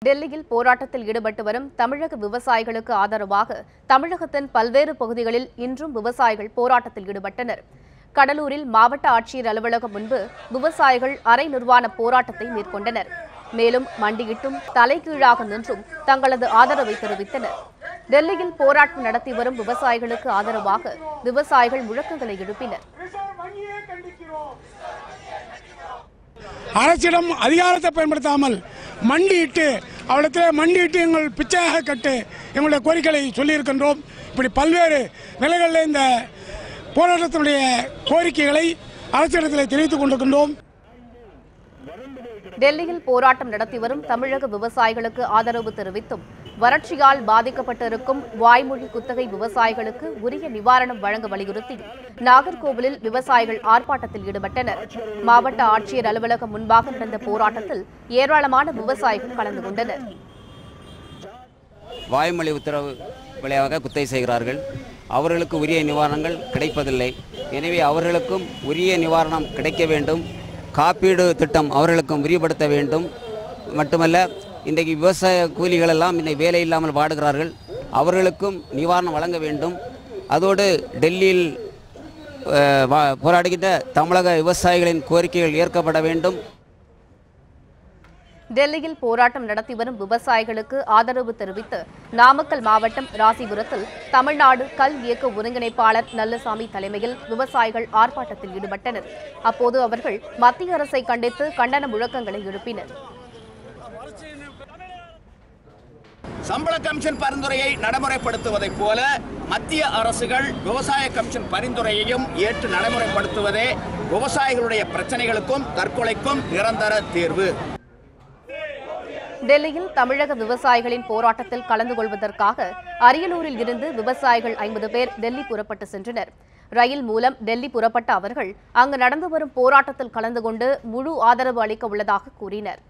டெல்லியில் போராட்டத்தில் ஈடுபட்டு வரும் தமிழக விவசாயிகளுக்கு ஆதரவாக தமிழகத்தின் பல்வேறு பகுதிகளில் இன்றும் விவசாயிகள் போராட்டத்தில் ஈடுபட்டனர். கடலூரில் மாவட்ட ஆட்சியர் அலுவலகம் முன்பு விவசாயிகள் அரை நிர்வாண போராட்டத்தை மேற்கொண்டனர். மேலும் மண்டியிட்டும் தலைகீழாக நின்றும் தங்களது ஆதரவை தெரிவித்தனர். டெல்லியில் போராட்டம் நடத்தி வரும் விவசாயிகளுக்கு ஆதரவாக விவசாயிகள் முழக்கங்களை எழுப்பினர். அரசிடம் அதிகாரத்தை பயன்படுத்தாமல் மண்டியிட்டு அவளிடத்தில் மண்டியிட்டு எங்கள் பிச்சையாக கட்டு எங்களுடைய கோரிக்கைகளை சொல்லியிருக்கின்றோம். இப்படி பல்வேறு நிலைகளில் இந்த போராட்டத்தினுடைய கோரிக்கைகளை அரசிடத்தில் தெரிவித்துக் கொண்டிருக்கின்றோம். டெல்லியில் போராட்டம் நடத்தி வரும் தமிழக விவசாயிகளுக்கு ஆதரவு தெரிவித்தும் வறட்சியால் பாதிக்கப்பட்டிருக்கும் வாய்மொழி குத்தகை விவசாயிகளுக்கு உரிய நிவாரணம் வழங்க வலியுறுத்தி நாகர்கோவிலில் விவசாயிகள் ஆர்ப்பாட்டத்தில் ஈடுபட்டனர். மாவட்ட ஆட்சியர் அலுவலகம் முன்பாக நடந்த போராட்டத்தில் ஏராளமான விவசாயிகள் கலந்து கொண்டனர். வாய்மொழி உத்தரவு விளைவாக குத்தகை செய்கிறார்கள். அவர்களுக்கு உரிய நிவாரணங்கள் கிடைப்பதில்லை. எனவே அவர்களுக்கும் உரிய நிவாரணம் கிடைக்க வேண்டும். காப்பீடு திட்டம் அவர்களுக்கும் விரிவுபடுத்த வேண்டும். மட்டுமல்ல, இன்றைக்கு விவசாய கூலிகள் எல்லாம் இந்த வேலை இல்லாமல் வாடுகிறார்கள். அவர்களுக்கும் நிவாரணம் வழங்க வேண்டும். அதோடு டெல்லியில் போராடுகின்ற தமிழக விவசாயிகளின் கோரிக்கைகள் ஏற்கப்பட வேண்டும். டெல்லியில் போராட்டம் நடத்தி வரும் விவசாயிகளுக்கு ஆதரவு தெரிவித்து நாமக்கல் மாவட்டம் ராசிபுரத்தில் தமிழ்நாடு கல் இயக்க ஒருங்கிணைப்பாளர் நல்லசாமி தலைமையில் விவசாயிகள் ஆர்ப்பாட்டத்தில் ஈடுபட்டனர். அப்போது அவர்கள் மத்திய அரசை கண்டித்து கண்டன முழக்கங்களை எழுப்பினர். சம்பள கமிஷன் பரிந்துரையை நடைமுறைப்படுத்துவதைப் போல மத்திய அரசுகள் விவசாய கமிஷன் பரிந்துரையையும் ஏற்று நடைமுறைப்படுத்துவதே விவசாயிகளுடைய பிரச்சனைகளுக்கும் தற்கொலைக்கும் நிரந்தர தீர்வு. டெல்லியில் தமிழக விவசாயிகளின் போராட்டத்தில் கலந்து கொள்வதற்காக அரியலூரில் இருந்து விவசாயிகள் 50 பேர் டெல்லி புறப்பட்டு சென்றனர். ரயில் மூலம் டெல்லி புறப்பட்ட அவர்கள் அங்கு நடந்து வரும் போராட்டத்தில் கலந்து கொண்டு முழு ஆதரவு அளிக்க உள்ளதாக கூறினர்.